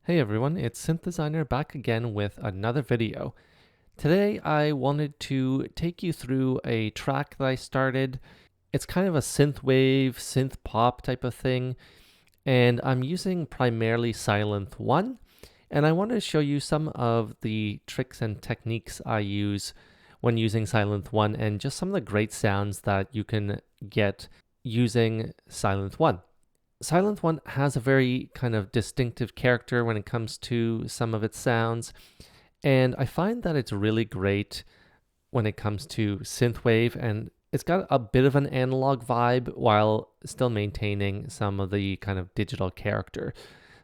Hey everyone, it's Synth Designer back again with another video. Today I wanted to take you through a track that I started. It's kind of a synthwave, synth pop type of thing, and I'm using primarily Sylenth 1, and I want to show you some of the tricks and techniques I use when using Sylenth 1 and just some of the great sounds that you can get using Sylenth 1. Sylenth 1 has a very kind of distinctive character when it comes to some of its sounds, and I find that it's really great when it comes to synthwave, and it's got a bit of an analog vibe while still maintaining some of the kind of digital character.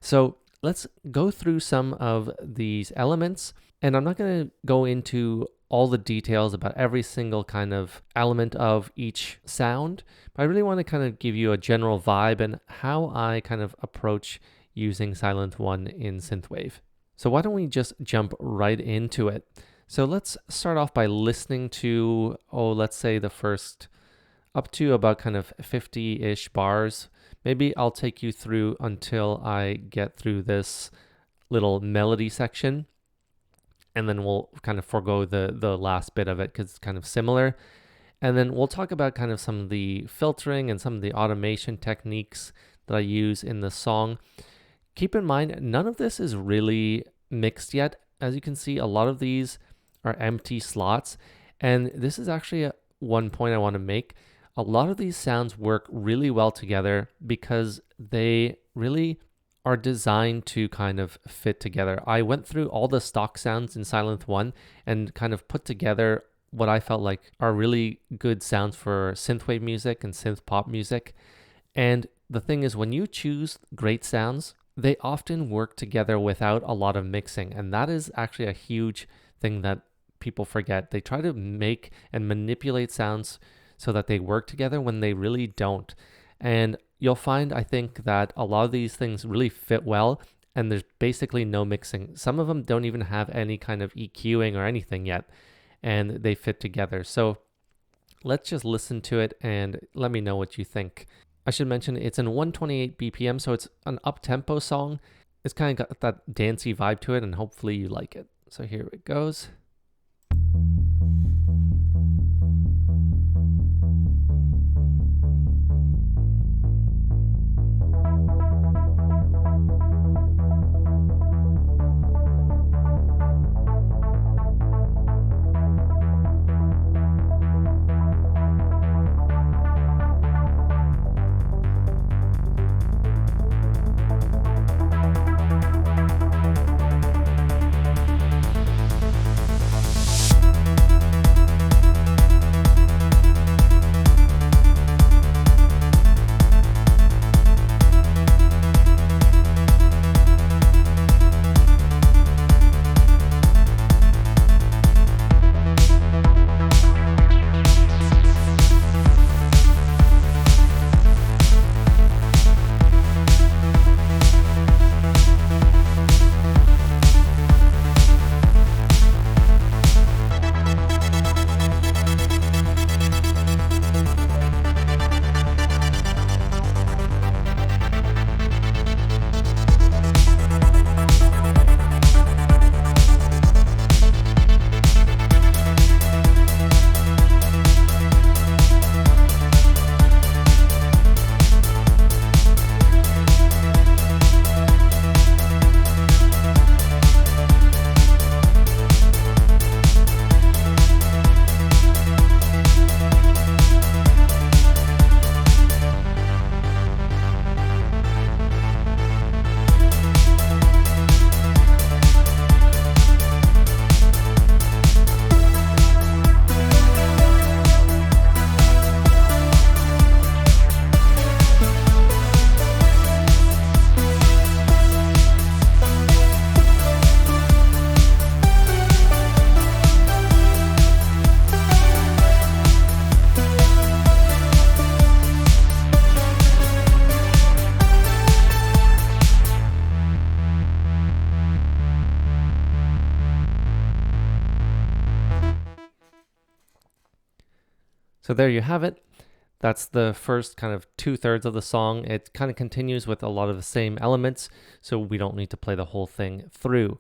So let's go through some of these elements, and I'm not going to go into all the details about every single kind of element of each sound, but I really want to kind of give you a general vibe and how I kind of approach using Sylenth 1 in Synthwave. So why don't we just jump right into it? So let's start off by listening to, let's say the first up to about kind of 50-ish bars. Maybe I'll take you through until I get through this little melody section, and then we'll kind of forego the last bit of it because it's kind of similar. And then we'll talk about kind of some of the filtering and some of the automation techniques that I use in the song. Keep in mind, none of this is really mixed yet. As you can see, a lot of these are empty slots. And this is actually one point I want to make. A lot of these sounds work really well together because they really are designed to kind of fit together. I went through all the stock sounds in Sylenth 1 and kind of put together what I felt like are really good sounds for synthwave music and synth pop music. And the thing is, when you choose great sounds, they often work together without a lot of mixing. And that is actually a huge thing that people forget. They try to make and manipulate sounds so that they work together when they really don't. And you'll find, I think, that a lot of these things really fit well, and there's basically no mixing. Some of them don't even have any kind of EQing or anything yet, and they fit together. So let's just listen to it and let me know what you think. I should mention it's in 128 BPM, so it's an up-tempo song. It's kind of got that dancey vibe to it, and hopefully you like it. So here it goes. So there you have it. That's the first kind of 2/3 of the song. It kind of continues with a lot of the same elements, so we don't need to play the whole thing through.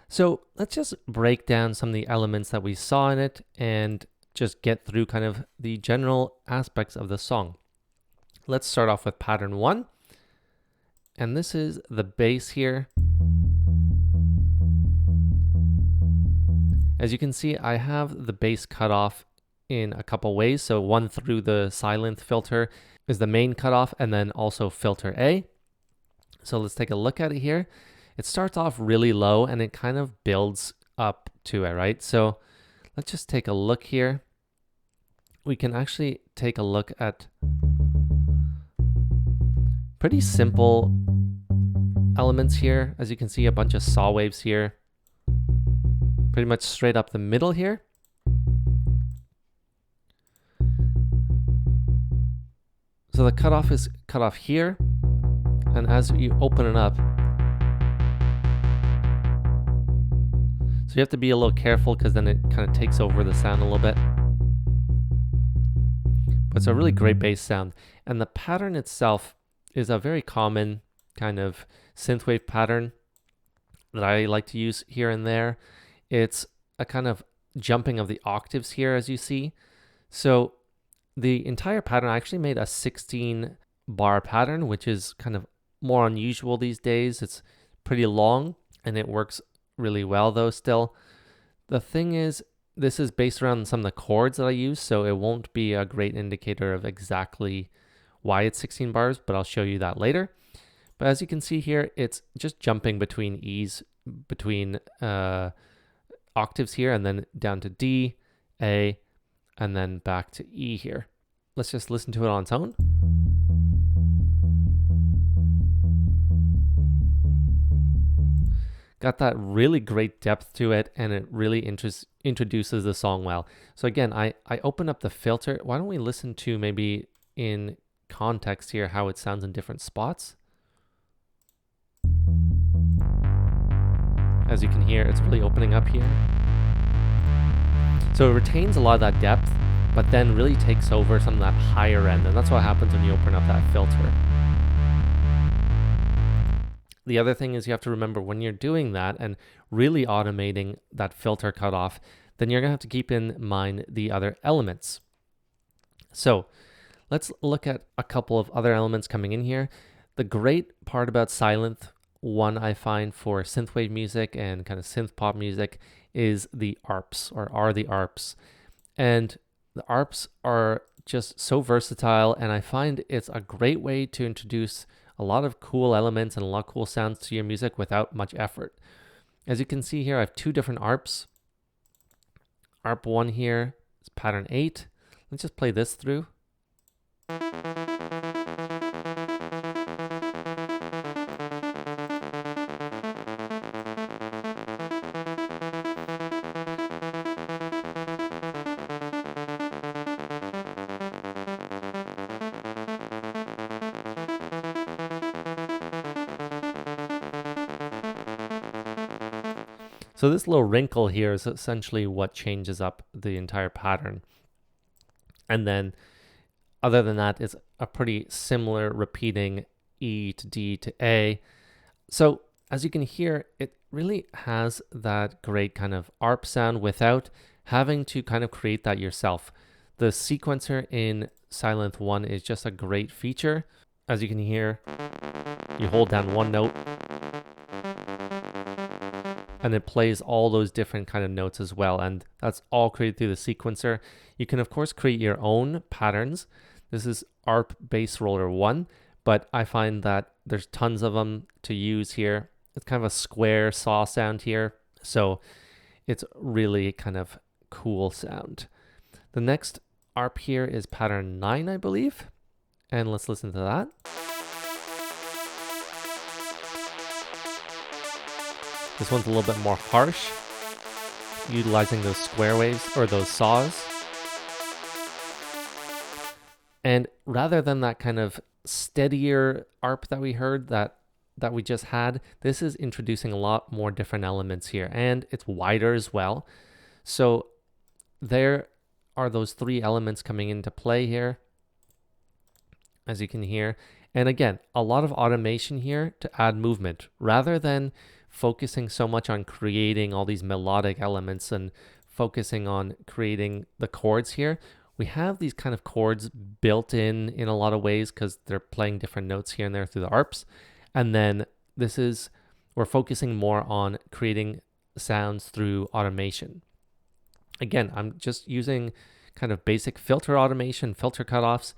So let's just break down some of the elements that we saw in it and just get through kind of the general aspects of the song. Let's start off with pattern 1. And this is the bass here. As you can see, I have the bass cut off in a couple ways. So one through the Sylenth filter is the main cutoff, and then also filter A. So let's take a look at it here. It starts off really low and it kind of builds up to it, right? So let's just take a look here. We can actually take a look at pretty simple elements here. As you can see, a bunch of saw waves here, pretty much straight up the middle here. So the cutoff is cut off here, and as you open it up, so you have to be a little careful because then it kind of takes over the sound a little bit. But it's a really great bass sound. And the pattern itself is a very common kind of synthwave pattern that I like to use here and there. It's a kind of jumping of the octaves here, as you see. So the entire pattern, I actually made a 16 bar pattern, which is kind of more unusual these days. It's pretty long and it works really well though still. The thing is, this is based around some of the chords that I use, so it won't be a great indicator of exactly why it's 16 bars, but I'll show you that later. But as you can see here, it's just jumping between E's, between octaves here, and then down to D, A, and then back to E here. Let's just listen to it on its own. Got that really great depth to it, and it really introduces the song well. So again, I open up the filter. Why don't we listen to maybe in context here how it sounds in different spots. As you can hear, it's really opening up here. So it retains a lot of that depth, but then really takes over some of that higher end, and that's what happens when you open up that filter. The other thing is you have to remember when you're doing that and really automating that filter cutoff, then you're gonna have to keep in mind the other elements. So let's look at a couple of other elements coming in here. The great part about Sylenth, one I find for synthwave music and kind of synth pop music, is the arps, or are the arps. And the arps are just so versatile, and I find it's a great way to introduce a lot of cool elements and a lot of cool sounds to your music without much effort. As you can see here, I have two different arps. Arp 1 here is pattern 8. Let's just play this through. So this little wrinkle here is essentially what changes up the entire pattern. And then other than that, it's a pretty similar repeating E to D to A. So as you can hear, it really has that great kind of ARP sound without having to kind of create that yourself. The sequencer in Sylenth 1 is just a great feature. As you can hear, you hold down one note, and it plays all those different kind of notes as well, and that's all created through the sequencer. You can of course create your own patterns. This is ARP Bass Roller 1, but I find that there's tons of them to use here. It's kind of a square saw sound here, so it's really kind of cool sound. The next ARP here is pattern 9, I believe, and let's listen to that. This one's a little bit more harsh, utilizing those square waves or those saws. And rather than that kind of steadier ARP that we heard that we just had, this is introducing a lot more different elements here, and it's wider as well. So there are those three elements coming into play here. as you can hear. And again, a lot of automation here to add movement rather than focusing so much on creating all these melodic elements and focusing on creating the chords here. We have these kind of chords built in a lot of ways because they're playing different notes here and there through the arps. And then we're focusing more on creating sounds through automation. Again, I'm just using kind of basic filter automation, filter cutoffs,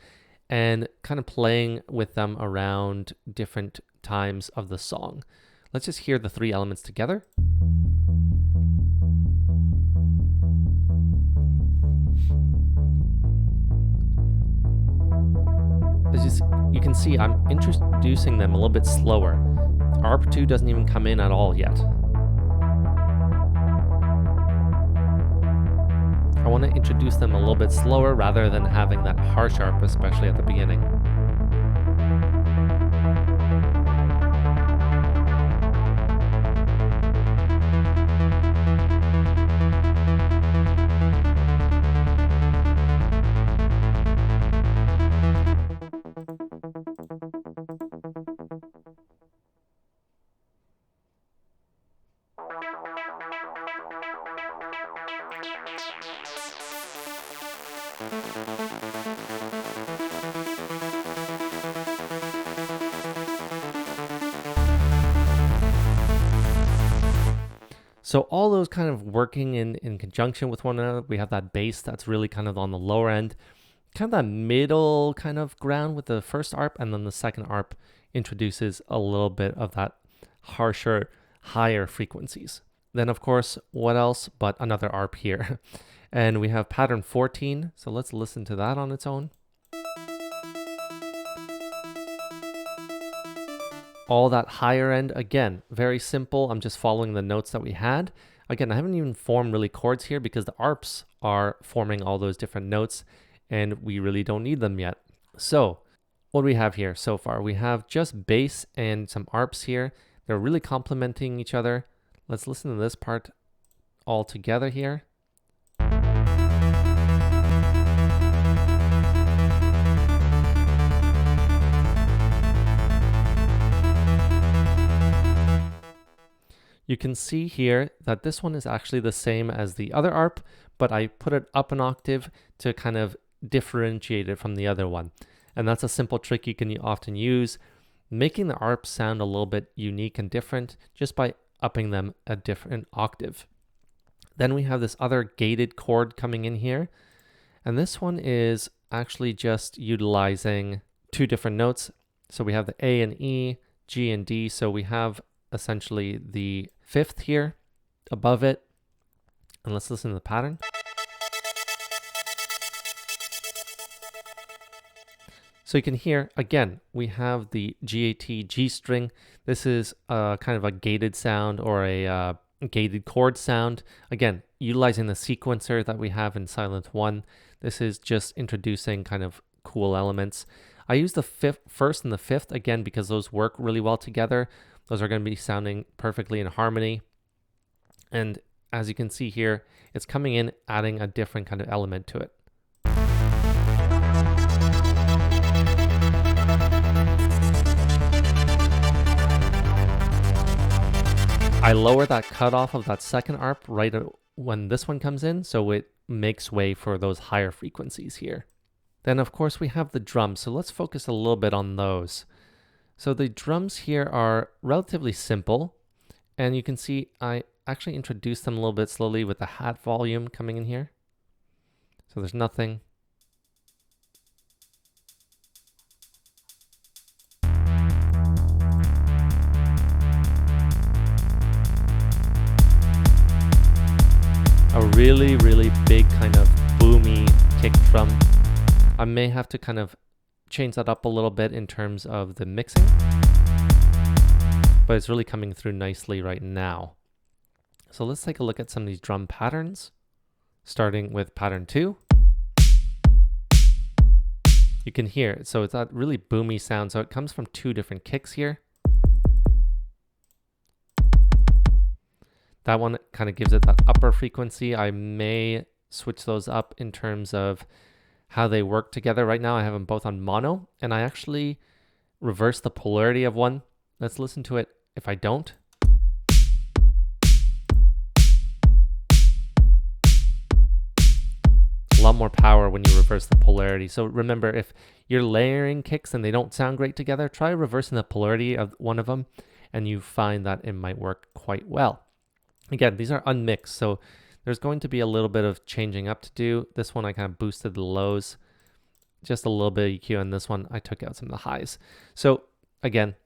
and kind of playing with them around different times of the song. Let's just hear the three elements together. As you can see, I'm introducing them a little bit slower. ARP2 doesn't even come in at all yet. I want to introduce them a little bit slower rather than having that harsh ARP, especially at the beginning. So all those kind of working in conjunction with one another. We have that bass that's really kind of on the lower end, kind of that middle kind of ground with the first ARP, and then the second ARP introduces a little bit of that harsher, higher frequencies. Then of course, what else but another ARP here. And we have pattern 14, so let's listen to that on its own. All that higher end, again, very simple. I'm just following the notes that we had. Again, I haven't even formed really chords here because the ARPs are forming all those different notes and we really don't need them yet. So what do we have here so far? We have just bass and some ARPs here. They're really complementing each other. Let's listen to this part all together here. You can see here that this one is actually the same as the other ARP, but I put it up an octave to kind of differentiate it from the other one. And that's a simple trick you can often use, making the ARP sound a little bit unique and different just by upping them a different octave. Then we have this other gated chord coming in here. And this one is actually just utilizing two different notes. So we have the A and E, G and D. So we have essentially the fifth here above it. And let's listen to the pattern. So you can hear, again, we have the GAT G string. This is kind of a gated sound or a gated chord sound. Again, utilizing the sequencer that we have in Sylenth 1. This is just introducing kind of cool elements. I use the first and the fifth, again, because those work really well together. Those are going to be sounding perfectly in harmony. And as you can see here, it's coming in, adding a different kind of element to it. I lower that cutoff of that second ARP right when this one comes in, so it makes way for those higher frequencies here. Then of course we have the drums, so let's focus a little bit on those. So the drums here are relatively simple, and you can see I actually introduced them a little bit slowly with the hat volume coming in here. So there's nothing. A really, really big kind of boomy kick drum. I may have to kind of change that up a little bit in terms of the mixing, but it's really coming through nicely right now. So let's take a look at some of these drum patterns, starting with pattern 2. You can hear it, so it's that really boomy sound. So it comes from two different kicks here. That one kind of gives it that upper frequency. I may switch those up in terms of how they work together. Right now I have them both on mono, and I actually reverse the polarity of one. Let's listen to it if I don't. A lot more power when you reverse the polarity. So remember, if you're layering kicks and they don't sound great together, try reversing the polarity of one of them, and you find that it might work quite well. Again, these are unmixed, so there's going to be a little bit of changing up to do. This one I kind of boosted the lows, just a little bit of EQ, and this one I took out some of the highs. So again,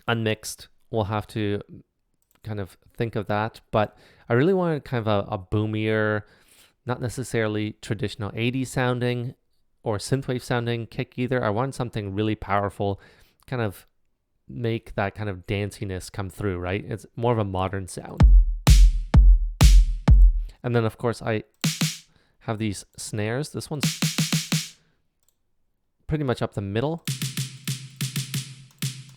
unmixed, we'll have to kind of think of that, but I really wanted kind of a boomier, not necessarily traditional 80s sounding or synthwave sounding kick either. I wanted something really powerful, kind of make that kind of danciness come through, right? It's more of a modern sound. And then of course I have these snares. This one's pretty much up the middle.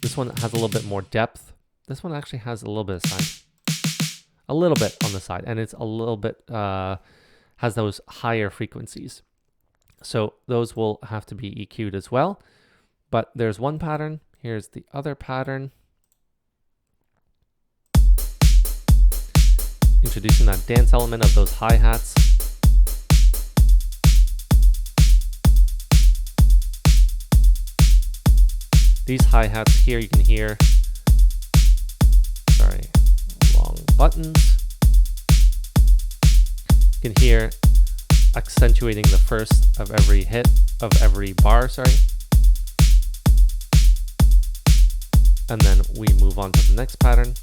This one has a little bit more depth. This one actually has a little bit of side, a little bit on the side, and it's a little bit, has those higher frequencies. So those will have to be EQ'd as well. But there's one pattern. Here's the other pattern. Introducing that dance element of those hi-hats. These hi-hats here, you can hear, sorry, long buttons. You can hear accentuating the first of every hit, of every bar, sorry. And then we move on to the next pattern.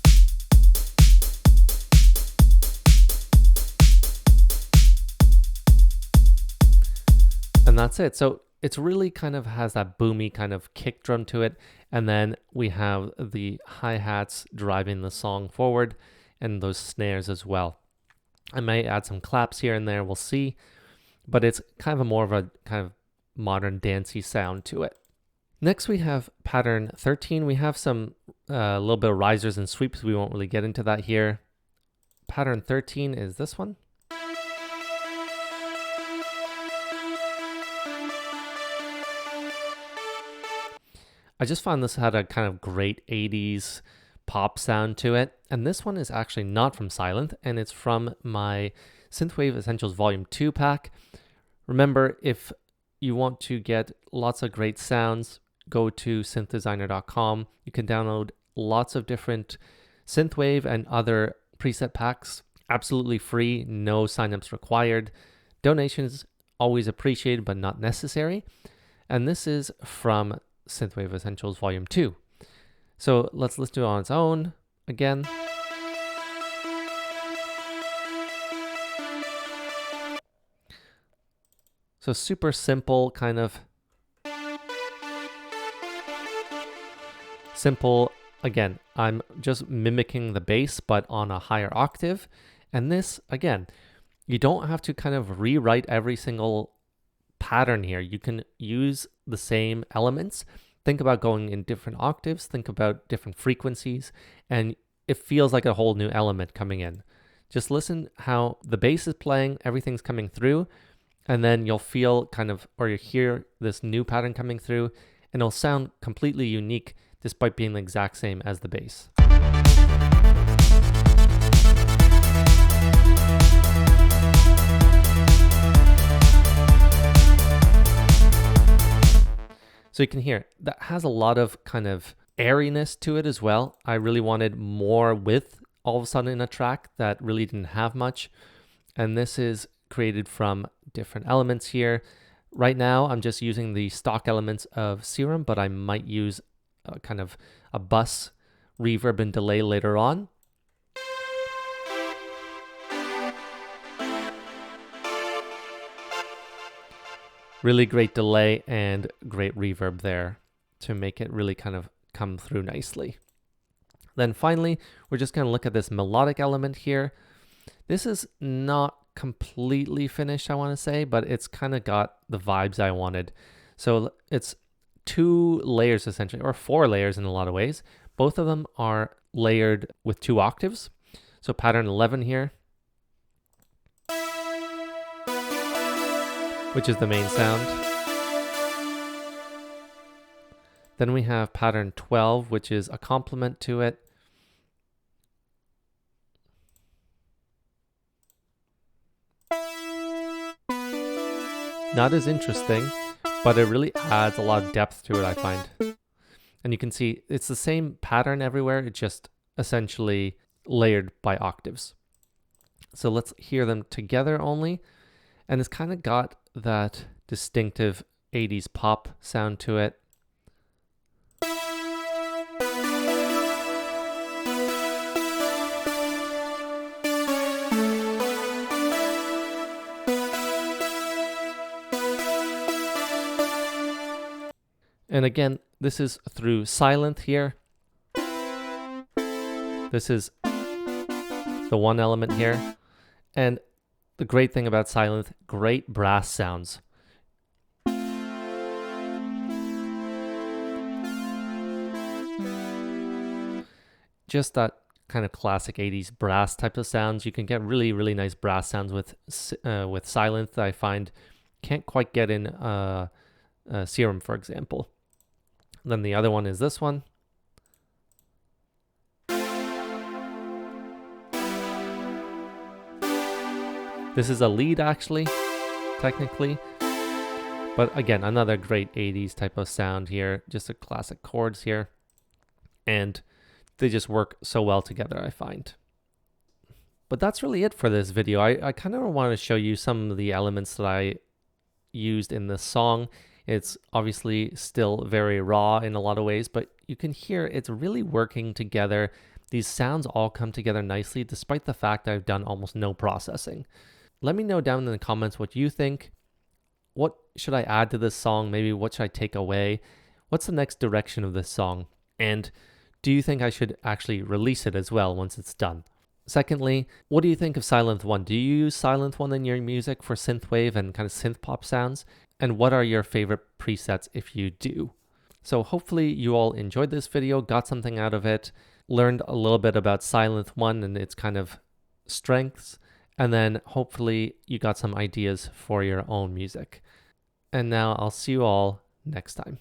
And that's it. So it's really kind of has that boomy kind of kick drum to it. And then we have the hi-hats driving the song forward and those snares as well. I may add some claps here and there, we'll see. But it's kind of a more of a kind of modern dancey sound to it. Next we have pattern 13. We have some a little bit of risers and sweeps. We won't really get into that here. Pattern 13 is this one. I just found this had a kind of great 80s pop sound to it. And this one is actually not from Sylenth, and it's from my Synthwave Essentials Volume 2 pack. Remember, if you want to get lots of great sounds, go to synthdesigner.com. You can download lots of different Synthwave and other preset packs, absolutely free, no signups required. Donations always appreciated, but not necessary. And this is from Synthwave Essentials Volume 2. So let's listen to it on its own again. So super simple, kind of simple. Again, I'm just mimicking the bass, but on a higher octave. And this, again, you don't have to kind of rewrite every single pattern here. You can use the same elements. Think about going in different octaves, think about different frequencies, and it feels like a whole new element coming in. Just listen how the bass is playing, everything's coming through, and then you'll feel kind of, or you hear this new pattern coming through, and it'll sound completely unique despite being the exact same as the bass. So you can hear that has a lot of kind of airiness to it as well. I really wanted more width all of a sudden in a track that really didn't have much. And this is created from different elements here. Right now, I'm just using the stock elements of Serum, but I might use kind of a bus reverb and delay later on. Really great delay and great reverb there to make it really kind of come through nicely. Then finally, we're just going to look at this melodic element here. This is not completely finished, I want to say, but it's kind of got the vibes I wanted. So it's 2 layers essentially, or 4 layers in a lot of ways. Both of them are layered with 2 octaves. So pattern 11 here. which is the main sound. Then we have pattern 12, which is a complement to it. Not as interesting, but it really adds a lot of depth to it, I find. And you can see it's the same pattern everywhere, it's just essentially layered by octaves. So let's hear them together only. And it's kind of got that distinctive 80s pop sound to it. And again, this is through Sylenth here. This is the one element here. And the great thing about Sylenth, great brass sounds. Just that kind of classic 80s brass type of sounds. You can get really, really nice brass sounds with Sylenth that I find can't quite get in Serum, for example. Then the other one is this one. This is a lead actually, technically. But again, another great 80s type of sound here. Just a classic chords here. And they just work so well together, I find. But that's really it for this video. I kind of want to show you some of the elements that I used in this song. It's obviously still very raw in a lot of ways, but you can hear it's really working together. These sounds all come together nicely, despite the fact that I've done almost no processing. Let me know down in the comments what you think. What should I add to this song? Maybe what should I take away? What's the next direction of this song? And do you think I should actually release it as well once it's done? Secondly, what do you think of Sylenth 1? Do you use Sylenth 1 in your music for synthwave and kind of synthpop sounds? And what are your favorite presets if you do? So hopefully you all enjoyed this video, got something out of it, learned a little bit about Sylenth 1 and its kind of strengths, and then hopefully you got some ideas for your own music. And now I'll see you all next time.